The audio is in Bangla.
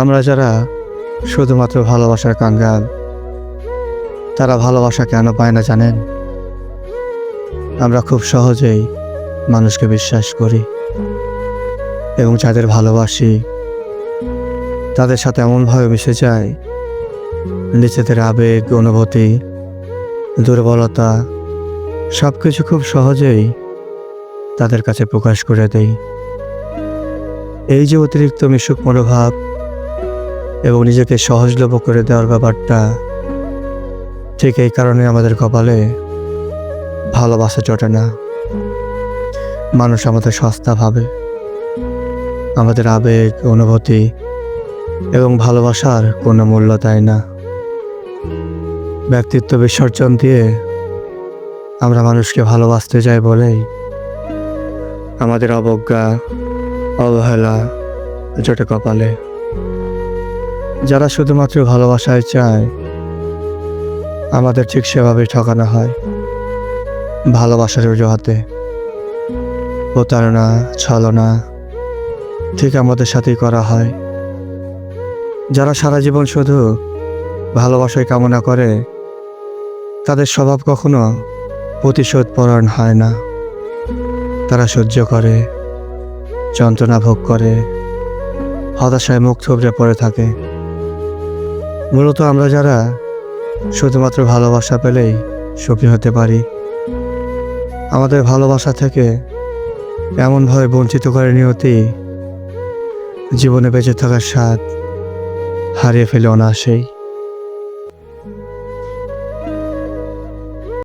আমরা যারা শুধুমাত্র ভালোবাসার কাঙ্গাল, তারা ভালোবাসা কেন পায় না জানেন? আমরা খুব সহজেই মানুষকে বিশ্বাস করি এবং যাদের ভালোবাসি তাদের সাথে এমনভাবে মিশে যায়, নিজেদের আবেগ, অনুভূতি, দুর্বলতা সব কিছু খুব সহজেই তাদের কাছে প্রকাশ করে দেই। এই যে অতিরিক্ত মিশুক মনোভাব এবং নিজেকে সহজলভ্য করে দেওয়ার ব্যাপারটা, ঠিক এই কারণে আমাদের কপালে ভালোবাসা জোটে না। মানুষ আমাদের সস্তা ভাবে, আমাদের আবেগ, অনুভূতি এবং ভালোবাসার কোনো মূল্য দেয় না। ব্যক্তিত্ব বিসর্জন দিয়ে আমরা মানুষকে ভালোবাসতে যাই বলেই আমাদের অবজ্ঞা, অবহেলা জোটে কপালে। যারা শুধুমাত্র ভালোবাসায় চায়, আমাদের ঠিক সেভাবেই ঠকানো হয়। ভালোবাসার অজুহাতে প্রতারণা, ছলনা ঠিক আমাদের সাথেই করা হয়। যারা সারা জীবন শুধু ভালোবাসায় কামনা করে, তাদের স্বভাব কখনো প্রতিশোধ পরায়ণ হয় না। তারা সহ্য করে, যন্ত্রণা ভোগ করে, হতাশায় মুখ থুবড়ে পড়ে থাকে। মূলত আমরা যারা শুধুমাত্র ভালোবাসা পেলেই সুখী হতে পারি, আমাদের ভালোবাসা থেকে এমনভাবে বঞ্চিত করে নিয়তি, জীবনে বেঁচে থাকার স্বাদ হারিয়ে ফেলে অনায়াসেই।